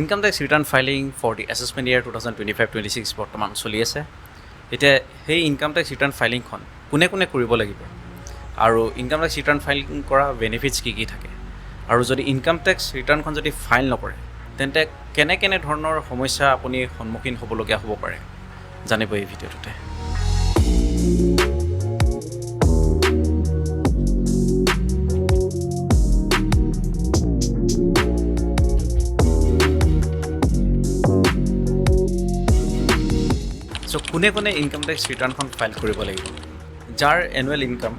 Income tax return filing for the assessment year 2025-26 বৰ্তমান চলি আছে। এতিয়া সেই ইনকাম টেক্স ৰিটাৰ্ণ ফাইলিংখন কোনে কোনে কৰিব লাগিব আৰু ইনকাম টেক্স ৰিটাৰ্ণ ফাইলিং কৰা বেনিফিটছ কি থাকে, আৰু যদি ইনকাম টেক্স ৰিটাৰ্ণখন যদি ফাইল নকৰে তেন্তে কেনে ধৰণৰ সমস্যা আপুনি সন্মুখীন হ'বলগীয়া হ'ব পাৰে জানিব এই ভিডিঅ'টোতে। চ' কোনে ইনকাম টেক্স ৰিটাৰ্ণখন ফাইল কৰিব লাগিব, যাৰ এনুৱেল ইনকাম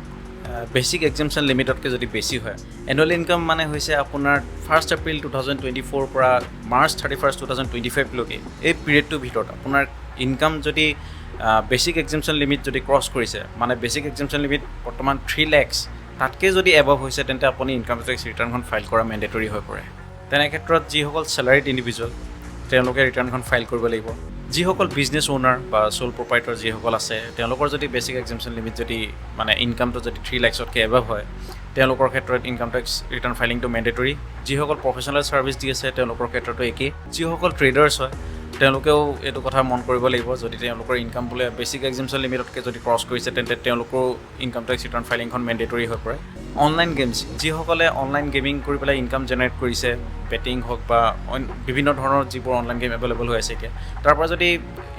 বেচিক এক্সামশ্যন লিমিটতকৈ যদি বেছি হয়। এনুৱেল ইনকাম মানে হৈছে আপোনাৰ 1 এপ্ৰিল 2024 পৰা মাৰ্চ 31, 2025 লৈকে এই পিৰিয়ডটোৰ ভিতৰত আপোনাৰ ইনকাম যদি বেচিক এক্সামশ্যন লিমিট যদি ক্ৰছ কৰিছে, মানে বেচিক এক্সামশ্যন লিমিট বৰ্তমান 3 lakhs তাতকৈ যদি এবভ হৈছে তেন্তে আপুনি ইনকাম টেক্স ৰিটাৰ্ণখন ফাইল কৰা মেণ্ডেটৰী হৈ পৰে। তেনে ক্ষেত্ৰত যিসকল চেলাৰিড ইণ্ডিভিজুৱেল তেওঁলোকে ৰিটাৰ্ণখন ফাইল কৰিব লাগিব। যিসকল বিজনেছ অ'নাৰ বা চ'ল প্ৰপাইটৰ যিসকল আছে তেওঁলোকৰ যদি বেচিক এক্সামশ্যন লিমিট যদি মানে ইনকামটো যদি 3 lakhsতকৈ এবভ হয় তেওঁলোকৰ ক্ষেত্ৰত ইনকাম টেক্স ৰিটাৰ্ণ ফাইলিংটো মেণ্ডেটৰী। যিসকল প্ৰফেচনেল ছাৰ্ভিচ দি আছে তেওঁলোকৰ ক্ষেত্ৰতো একেই। যিসকল ট্ৰেডাৰ্ছ হয় তেওঁলোকেও এইটো কথা মন কৰিব লাগিব, যদি তেওঁলোকৰ ইনকাম বোলে বেচিক এক্সামশ্যন লিমিটতকৈ যদি ক্ৰছ কৰিছে তেন্তে তেওঁলোকৰো ইনকাম টেক্স ৰিটাৰ্ণ ফাইলিংখন মেণ্ডেটৰী হৈ পৰে। অনলাইন গেমছ, যিসকলে অনলাইন গেমিং কৰি পেলাই ইনকাম জেনেৰেট কৰিছে, বেটিং হওক বা বিভিন্ন ধৰণৰ যিবোৰ অনলাইন গেম এভেইলেবল হৈ আছে এতিয়া, তাৰ পৰা যদি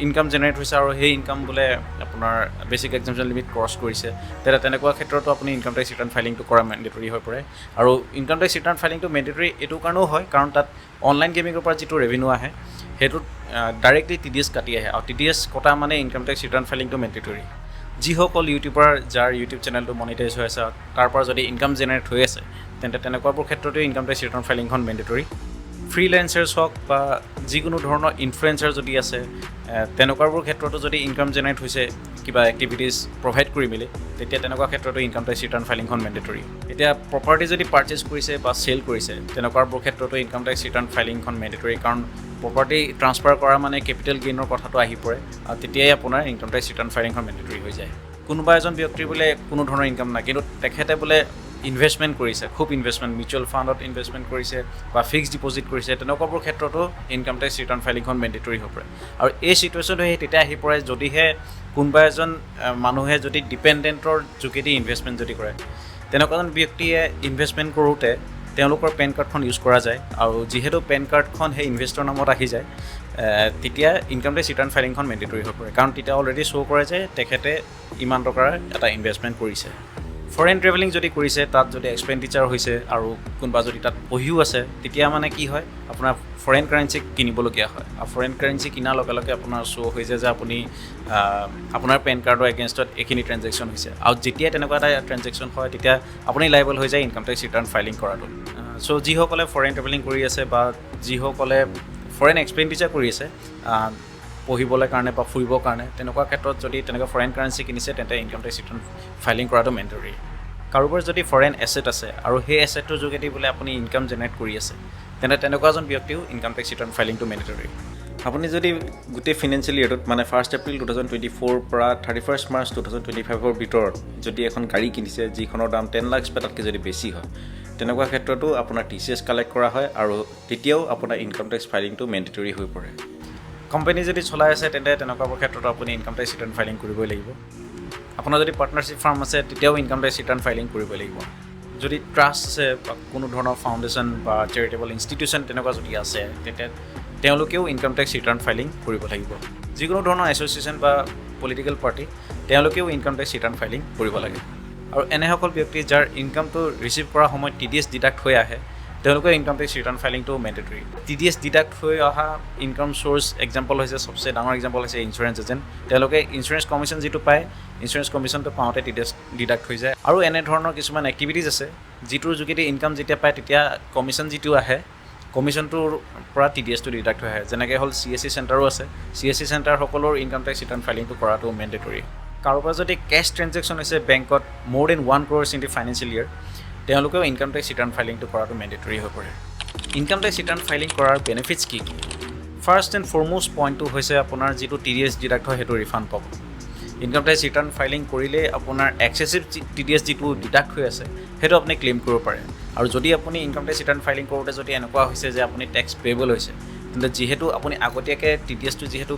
ইনকাম জেনেৰেট হৈছে আৰু সেই ইনকাম বোলে আপোনাৰ বেচিক এক্সামশ্যন লিমিট ক্ৰছ কৰিছে তেতিয়া তেনেকুৱা ক্ষেত্ৰতো আপুনি ইনকাম টেক্স ৰিটাৰ্ণ ফাইলিংটো কৰা মেণ্ডেটৰী হৈ পৰে। আৰু ইনকাম টেক্স ৰিটাৰ্ণ ফাইলিংটো মেণ্ডেটৰী এইটো কাৰণেও হয় কাৰণ তাত অনলাইন গেমিঙৰ পৰা যিটো ৰেভিনিউ আহে সেইটোত ডাইৰেক্টলি TDS কাটি আহে, আৰু TDS কটা মানে ইনকাম টেক্স ৰিটাৰ্ণ ফাইলিংটো মেণ্ডেটৰী। যিসকল ইউটিউবাৰ যাৰ ইউটিউব চেনেলটো মনিটাইজ হৈ আছে তাৰ পৰা যদি ইনকাম জেনেৰেট হৈ আছে তেন্তে তেনেকুৱাবোৰ ক্ষেত্ৰতে ইনকাম টেক্স ৰিটাৰ্ণ ফাইলিংখন মেণ্ডেটৰী। ফ্ৰীলেঞ্চাৰ্ছ হওক বা যিকোনো ধৰণৰ ইনফ্লুৱেঞ্চাৰ যদি আছে তেনেকুৱাবোৰ ক্ষেত্ৰতো যদি ইনকাম জেনেৰেট হৈছে কিবা এক্টিভিটিজ প্ৰভাইড কৰি মেলি তেতিয়া তেনেকুৱা ক্ষেত্ৰতো ইনকাম টেক্স ৰিটাৰ্ণ ফাইলিংখন মেণ্ডেটৰী। এতিয়া প্ৰপাৰ্টি যদি পাৰ্চেছ কৰিছে বা চেল কৰিছে তেনেকুৱাবোৰ ক্ষেত্ৰতো ইনকাম টেক্স ৰিটাৰ্ণ ফাইলিংখন মেণ্ডেটৰী, কাৰণ প্ৰপাৰ্টি ট্ৰান্সফাৰ কৰা মানে কেপিটেল গেইনৰ কথাটো আহি পৰে আৰু তেতিয়াই আপোনাৰ ইনকাম টেক্স ৰিটাৰ্ণ ফাইলিংখন মেণ্ডেটৰী হৈ যায়। কোনোবা এজন ব্যক্তিৰ বোলে কোনো ধৰণৰ ইনকাম নাই কিন্তু তেখেতে বোলে ইনভেষ্টমেণ্ট কৰিছে, খুব ইনভেষ্টমেণ্ট মিউচুৱেল ফাণ্ডত ইনভেষ্টমেণ্ট কৰিছে বা ফিক্সড ডিপ'জিট কৰিছে, তেনেকুৱাবোৰ ক্ষেত্ৰতো ইনকাম টেক্স ৰিটাৰ্ণ ফাইলিংখন মেণ্ডেটৰী হৈ পৰে। আৰু এই চিটুৱেশ্যনটো সেই তেতিয়া আহি পৰে যদিহে কোনোবা এজন মানুহে যদি ডিপেণ্ডেণ্টৰ যোগেদি ইনভেষ্টমেণ্ট যদি কৰে, তেনেকুৱা এজন ব্যক্তিয়ে ইনভেষ্টমেণ্ট কৰোঁতে তেওঁলোকৰ পেন কাৰ্ডখন ইউজ কৰা যায় আৰু যিহেতু পেন কাৰ্ডখন সেই ইনভেষ্টৰ নামত আহি যায় তেতিয়া ইনকাম টেক্স ৰিটাৰ্ণ ফাইলিংখন মেণ্ডেটৰী হৈ পৰে, কাৰণ তেতিয়া অলৰেডি শ্ব' কৰে যে তেখেতে ইমান টকাৰ এটা ইনভেষ্টমেণ্ট কৰিছে। ফৰেইন ট্ৰেভেলিং যদি কৰিছে তাত যদি এক্সপেণ্ডিচাৰ হৈছে আৰু কোনোবা যদি তাত পঢ়িও আছে তেতিয়া মানে কি হয় আপোনাৰ ফৰেইন কাৰেঞ্চি কিনিবলগীয়া হয়, আৰু ফৰেইন কাৰেঞ্চি কিনাৰ লগে লগে আপোনাৰ শ্ব' হৈ যায় যে আপুনি আপোনাৰ পেন কাৰ্ডৰ এগেইনষ্টত এইখিনি ট্ৰেঞ্জেকশ্যন হৈছে, আৰু যেতিয়া তেনেকুৱা এটা ট্ৰেঞ্জেকশ্যন হয় তেতিয়া আপুনি লাইবল হৈ যায় ইনকাম টেক্স ৰিটাৰ্ণ ফাইলিং কৰাটো। চ' যিসকলে ফৰেইন ট্ৰেভেলিং কৰি আছে বা যিসকলে ফৰেইন এক্সপেণ্ডিচাৰ কৰি আছে পঢ়িবলৈ কাৰণে বা ফুৰিবৰ কাৰণে, তেনেকুৱা ক্ষেত্ৰত যদি তেনেকুৱা ফৰেইন কাৰেঞ্চি কিনিছে তেন্তে ইনকাম টেক্স ৰিটাৰ্ণ ফাইলিং কৰাটো মেণ্ডেটৰী। কাৰোবাৰ যদি ফৰেইন এছেট আছে আৰু সেই এছেটটোৰ যোগেদি বোলে আপুনি ইনকাম জেনেৰেট কৰি আছে তেন্তে তেনেকুৱা এজন ব্যক্তিও ইনকাম টেক্স ৰিটাৰ্ণ ফাইলিংটো মেণ্ডেটৰী। আপুনি যদি গোটেই ফিনেন্সিয়েল ইয়েৰটোত মানে 1 এপ্ৰিল 2024 পৰা 31 মাৰ্চ 2025ৰ ভিতৰত যদি এখন গাড়ী কিনিছে যিখনৰ দাম 10 lakhs বা তাতকৈ যদি বেছি হয় তেনেকুৱা ক্ষেত্ৰতো আপোনাৰ TCS কালেক্ট কৰা হয় আৰু তেতিয়াও আপোনাৰ ইনকাম টেক্স ফাইলিংটো মেণ্ডেটৰী হৈ পৰে। কোম্পানী যদি চলাই আছে তেন্তে তেনেকুৱাবোৰ ক্ষেত্ৰতো আপুনি ইনকাম টেক্স ৰিটাৰ্ণ ফাইলিং কৰিবই লাগিব। আপোনাৰ যদি পাৰ্টনাৰশ্বিপ ফাৰ্ম আছে তেতিয়াও ইনকাম টেক্স ৰিটাৰ্ণ ফাইলিং কৰিব লাগিব। যদি ট্ৰাষ্ট আছে বা কোনো ধৰণৰ ফাউণ্ডেশ্যন বা চেৰিটেবল ইনষ্টিটিউশ্যন তেনেকুৱা যদি আছে তেতিয়া তেওঁলোকেও ইনকাম টেক্স ৰিটাৰ্ণ ফাইলিং কৰিব লাগিব। যিকোনো ধৰণৰ এছ'চিয়েশ্যন বা পলিটিকেল পাৰ্টি তেওঁলোকেও ইনকাম টেক্স ৰিটাৰ্ণ ফাইলিং কৰিব লাগে। আৰু এনেসকল ব্যক্তি যাৰ ইনকামটো ৰিচিভ কৰাৰ সময়ত TDS ডিডাক্ট হৈ আহে তেওঁলোকে ইনকাম টেক্স ৰিটাৰ্ণ ফাইলিংটো মেণ্ডেটৰী। TDS ডিডাক্ট হৈ অহা ইনকাম চ'ৰ্চ এক্সাম্পল হৈছে চবচে ডাঙৰ এক্সাম্পল হৈছে ইঞ্চুৰেঞ্চ এজেণ্ট। তেওঁলোকে ইঞ্চুৰেঞ্চ কমিশ্যন যিটো পায় ইঞ্চুৰেঞ্চ কমিশ্যনটো পাওঁতে TDS ডিডাক্ট হৈ যায়। আৰু এনেধৰণৰ কিছুমান এক্টিভিটিজ আছে যিটোৰ যোগেদি ইনকাম যেতিয়া পায় তেতিয়া কমিশ্যন যিটো আহে কমিশ্যনটোৰ পৰা TDSটো ডিডাক্ট হৈ আহে। যেনেকৈ হ'ল CSC চেণ্টাৰো আছে, CSC চেণ্টাৰ সকলৰ ইনকাম টেক্স ৰিটাৰ্ণ ফাইলিংটো কৰাটো মেণ্ডেটৰী। কাৰোবাৰ যদি কেছ ট্ৰেঞ্জেকশ্যন হৈছে বেংকত more than 1 crore in the financial year তেওঁলোকেও ইনকাম টেক্স ৰিটাৰ্ণ ফাইলিংটো কৰাটো মেণ্ডেটৰী হৈ পৰে। ইনকাম টেক্স ৰিটাৰ্ণ ফাইলিং কৰাৰ বেনিফিটছ কি? ফাৰ্ষ্ট এণ্ড ফৰমষ্ট পইণ্টটো হৈছে আপোনাৰ যিটো TDS ডিডাক্ট হয় সেইটো ৰিফাণ্ড পাব। ইনকাম টেক্স ৰিটাৰ্ণ ফাইলিং কৰিলে আপোনাৰ এক্সেচিভ TDS যিটো ডিডাক্ট হৈ আছে সেইটো আপুনি ক্লেইম কৰিব পাৰে। আৰু যদি আপুনি ইনকাম টেক্স ৰিটাৰ্ণ ফাইলিং কৰোঁতে যদি এনেকুৱা হৈছে যে আপুনি টেক্স পেয়েবল হৈছে তেন্তে যিহেতু আপুনি আগতীয়াকৈ TDSটো যিহেতু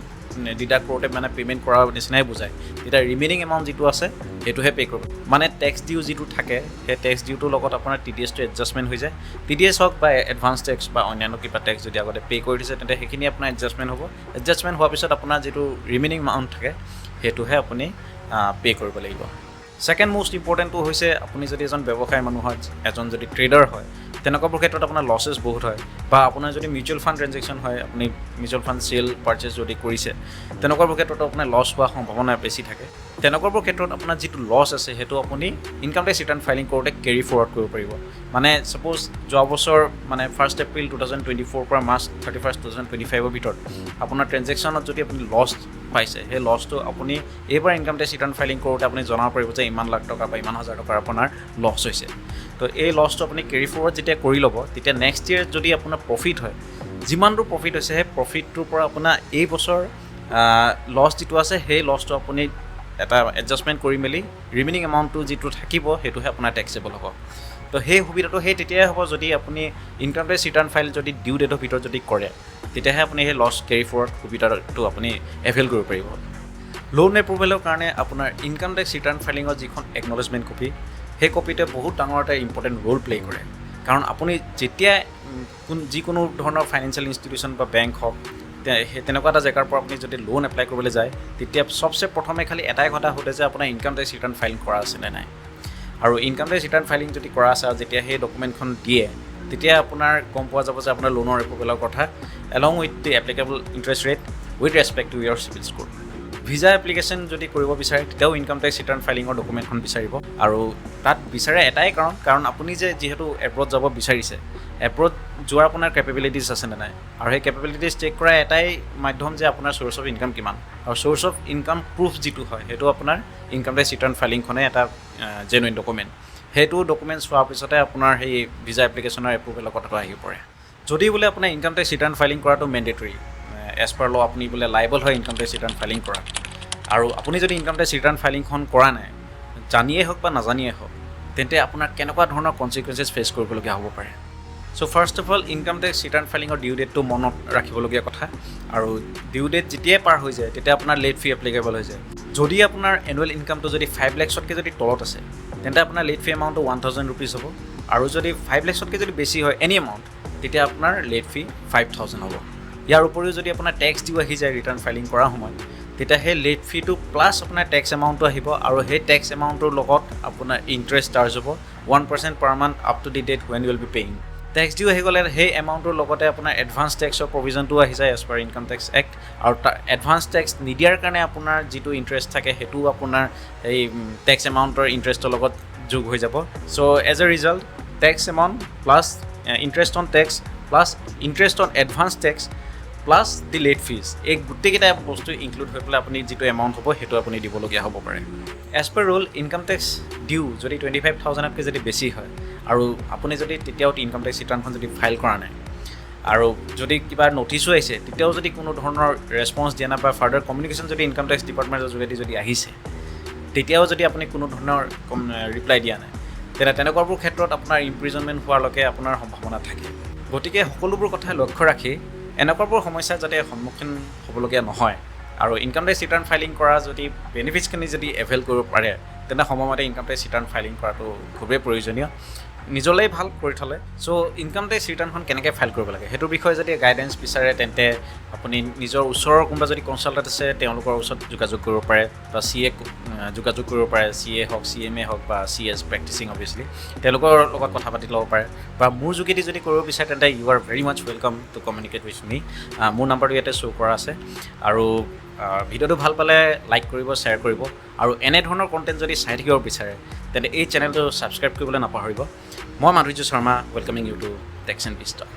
ডিডাক্ট কৰোঁতে মানে পে'মেণ্ট কৰাৰ নিচিনাই বুজায় তেতিয়া ৰিমেইনিং এমাউণ্ট যিটো আছে সেইটোহে পে' কৰিব মানে টেক্স ডিউ যিটো থাকে সেই টেক্স ডিউটোৰ লগত আপোনাৰ TDSটো এডজাষ্টমেণ্ট হৈ যায় TDS হওক বা এডভান্স টেক্স বা অন্যান্য কিবা টেক্স যদি আগতে পে' কৰি দিছে তেন্তে সেইখিনি আপোনাৰ এডজাষ্টমেণ্ট হ'ব এডজাষ্টমেণ্ট হোৱাৰ পিছত আপোনাৰ যিটো ৰিমেইনিং এমাউণ্ট থাকে সেইটোহে আপুনি পে' কৰিব লাগিব ছেকেণ্ড মোষ্ট ইম্পৰ্টেণ্টটো হৈছে আপুনি যদি এজন ব্যৱসায়ী মানুহ হয় এজন যদি ট্ৰেডাৰ হয় তেনেকুৱাবোৰ ক্ষেত্ৰত আপোনাৰ লছেছ বহুত হয় বা আপোনাৰ যদি মিউচুৱেল ফাণ্ড ট্ৰেনজেকশ্যন হয় আপুনি মিউচুৱেল ফাণ্ড চেল পাৰ্চেছ যদি কৰিছে তেনেকুৱাবোৰ ক্ষেত্ৰত আপোনাৰ লছ হোৱাৰ সম্ভাৱনা বেছি থাকে তেনেকুৱাবোৰ ক্ষেত্ৰত আপোনাৰ যিটো লছ আছে সেইটো আপুনি ইনকাম টেক্স ৰিটাৰ্ণ ফাইলিং কৰোঁতে কেৰি ফৰৱাৰ্ড কৰিব পাৰিব মানে ছাপ'জ যোৱা বছৰ মানে 1 এপ্ৰিল 2024 পৰা মাৰ্চ 31 2025 ভিতৰত আপোনাৰ ট্ৰেনজেকশ্যনত যদি আপুনি লছ পাইছে সেই লছটো আপুনি এইবাৰ ইনকাম টেক্স ৰিটাৰ্ণ ফাইলিং কৰোঁতে আপুনি জনাব পাৰিব যে ইমান লাখ টকা বা ইমান হাজাৰ টকাৰ আপোনাৰ লছ হৈছে তো এই লছটো আপুনি কেৰি ফৰৱাৰ্ড যেতিয়া কৰি ল'ব তেতিয়া নেক্সট ইয়েৰ যদি আপোনাৰ প্ৰফিট হয় যিমানটো প্ৰফিট হৈছে সেই প্ৰফিটটোৰ পৰা আপোনাৰ এই বছৰ লছ যিটো আছে সেই লছটো আপুনি এটা এডজাষ্টমেণ্ট কৰি মেলি ৰিমেইনিং এমাউণ্টটো যিটো থাকিব সেইটোহে আপোনাৰ টেক্সেবল হ'ব তো সেই সুবিধাটো সেই তেতিয়াই হ'ব যদি আপুনি ইনকাম টেক্স ৰিটাৰ্ণ ফাইল যদি ডিউ ডেটৰ ভিতৰত যদি কৰে তেতিয়াহে আপুনি সেই লছ কেৰি ফৰৱাৰ্ড সুবিধাটো আপুনি এভেইল কৰিব পাৰিব লোন এপ্ৰুভেলৰ কাৰণে আপোনাৰ ইনকাম টেক্স ৰিটাৰ্ণ ফাইলিঙৰ যিখন একনলেজমেণ্ট কপি সেই কপিটোৱে বহুত ডাঙৰ এটা ইম্পৰ্টেণ্ট ৰোল প্লে কৰে কাৰণ আপুনি যেতিয়া যিকোনো ধৰণৰ ফাইনেন্সিয়েল ইনষ্টিটিউশ্যন বা বেংক হওক সেই তেনেকুৱা এটা জেগাৰ পৰা আপুনি যদি লোন এপ্লাই কৰিবলৈ যায় তেতিয়া চবচে প্ৰথমে খালি এটাই কথা সোধে যে আপোনাৰ ইনকাম টেক্স ৰিটাৰ্ণ ফাইলিং কৰা আছে নে নাই আৰু ইনকাম টেক্স ৰিটাৰ্ণ ফাইলিং যদি কৰা আছে আৰু যেতিয়া সেই ডকুমেণ্টখন দিয়ে তেতিয়া আপোনাৰ গম পোৱা যাব যে আপোনাৰ লোনৰ এপ্ৰুভেলৰ কথা along with the applicable interest rate with respect to your CIBIL score visa application যদি কৰিব বিচাৰে তেতিয়াও ইনকাম টেক্স ৰিটাৰ্ণ ফাইলিঙৰ ডকুমেণ্টখন বিচাৰিব আৰু তাত বিচাৰে এটাই কাৰণ আপুনি যে যিহেতু এব্ৰড যাব বিচাৰিছে এব্ৰড যোৱাৰ আপোনাৰ কেপেবিলিটিছ আছে নে নাই আৰু সেই কেপেবিলিটিছ চেক কৰা এটাই মাধ্যম যে আপোনাৰ চ'ৰ্চ অফ ইনকাম কিমান আৰু চ'ৰ্চ অফ ইনকাম প্ৰুফ যিটো হয় সেইটো আপোনাৰ ইনকাম টেক্স ৰিটাৰ্ণ ফাইলিংখনে এটা জেনুইন ডকুমেণ্ট সেইটো ডকুমেণ্ট চোৱাৰ পিছতে আপোনাৰ সেই ভিজা এপ্লিকেশ্যনৰ এপ্ৰুভেলৰ কথাটো আহি পৰে যদি বোলে আপোনাৰ ইনকাম টেক্স ৰিটাৰ্ণ ফাইলিং কৰাটো মেণ্ডেটৰী এজ পাৰ ল আপুনি বোলে লাইবল হয় ইনকাম টেক্স ৰিটাৰ্ণ ফাইলিং কৰা আৰু আপুনি যদি ইনকাম টেক্স ৰিটাৰ্ণ ফাইলিংখন কৰা নাই জানিয়ে হওক বা নাজানিয়ে হওক তেন্তে আপোনাৰ কেনেকুৱা ধৰণৰ কনচিকুৱেঞ্চেছ ফেচ কৰিবলগীয়া হ'ব পাৰে so' first of all income tax return ফাইলিঙৰ ডিউ ডেটটো মনত ৰাখিবলগীয়া কথা আৰু ডিউ ডেট যেতিয়াই পাৰ হৈ যায় তেতিয়া আপোনাৰ লেট ফি এপ্লিকেবল হৈ যায় যদি আপোনাৰ এনুৱেল ইনকামটো যদি 5 লাখতকৈ যদি তলত আছে তেন্তে আপোনাৰ লেট ফি এমাউণ্টটো 1000 ৰুপিজ হ'ব আৰু যদি 5 লাখতকৈ যদি বেছি হয় এনি এমাউণ্ট তেতিয়া আপোনাৰ লেট ফি 5000 হ'ব ইয়াৰ উপৰিও যদি আপোনাৰ টেক্স ডিউ আহি যায় ৰিটাৰ্ণ ফাইলিং কৰাৰ সময়ত তেতিয়া সেই লেট ফিটো প্লাছ আপোনাৰ টেক্স এমাউণ্টটো আহিব আৰু সেই টেক্স এমাউণ্টটোৰ লগত আপোনাৰ ইণ্টাৰেষ্ট চাৰ্জ হ'ব 1% per month up to the date when you will be paying tax due আহি গ'লে সেই এমাউণ্টটোৰ লগতে আপোনাৰ এডভান্স টেক্সৰ প্ৰভিজনটো আহি যায় as per income tax act আৰু তাৰ এডভান্স টেক্স নিদিয়াৰ কাৰণে আপোনাৰ যিটো ইণ্টাৰেষ্ট থাকে সেইটো আপোনাৰ এই টেক্স এমাউণ্টৰ ইণ্টাৰেষ্টৰ লগত যোগ হৈ যাব so' as a result tax amount plus interest on tax plus interest on advance tax plus the late fees এই গোটেইকেইটা বস্তু ইনক্লুড হৈ পেলাই আপুনি যিটো এমাউণ্ট হ'ব সেইটো আপুনি দিবলগীয়া হ'ব পাৰে as per rule income tax due যদি 25,000তকৈ যদি বেছি হয় আৰু আপুনি যদি তেতিয়াও ইনকাম টেক্স ৰিটাৰ্ণখন যদি ফাইল কৰা নাই আৰু যদি কিবা নটিছো আহিছে তেতিয়াও যদি কোনো ধৰণৰ ৰেছপন্স দিয়া নাই বা ফাৰ্ডাৰ কমিউনিকেশ্যন যদি ইনকাম টেক্স ডিপাৰ্টমেণ্টৰ যোগেদি যদি আহিছে তেতিয়াও যদি আপুনি কোনো ধৰণৰ ৰিপ্লাই দিয়া নাই তেনে তেনেকুৱাবোৰ ক্ষেত্ৰত আপোনাৰ ইমপ্ৰিজনমেণ্ট হোৱালৈকে আপোনাৰ সম্ভাৱনা থাকে গতিকে সকলোবোৰ কথা লক্ষ্য ৰাখি এনেকুৱাবোৰ সমস্যা যাতে সন্মুখীন হ'বলগীয়া নহয় আৰু ইনকাম টেক্স ৰিটাৰ্ণ ফাইলিং কৰা যদি বেনিফিটছখিনি যদি এভেইল কৰিব পাৰে তেনে সময়মতে ইনকাম টেক্স ৰিটাৰ্ণ ফাইলিং কৰাটো খুবেই প্ৰয়োজনীয় নিজলৈ ভাল কৰি থ'লে চ' ইনকাম টেক্স ৰিটাৰ্ণখন কেনেকৈ ফাইল কৰিব লাগে সেইটোৰ বিষয়ে যদি গাইডেঞ্চ বিচাৰে তেন্তে আপুনি নিজৰ ওচৰৰ কোনোবা যদি কনচাল্টেণ্ট আছে তেওঁলোকৰ ওচৰত যোগাযোগ কৰিব পাৰে বা CA যোগাযোগ কৰিব পাৰে CA হওক CMA হওক বা CS প্ৰেক্টিচিং অভিয়াছলি তেওঁলোকৰ লগত কথা পাতি ল'ব পাৰে বা মোৰ যোগেদি যদি কৰিব বিচাৰে তেন্তে you are very much welcome to communicate with me মোৰ নাম্বাৰটো ইয়াতে শ্ব' কৰা আছে আৰু ভিডিঅ'টো ভাল পালে লাইক কৰিব শ্বেয়াৰ কৰিব আৰু এনেধৰণৰ কণ্টেণ্ট যদি চাই থাকিব বিচাৰে তেন্তে এই চেনেলটো ছাবস্ক্ৰাইব কৰিবলৈ নাপাহৰিব মই Madhurya Sharma welcoming you to tax and biz talk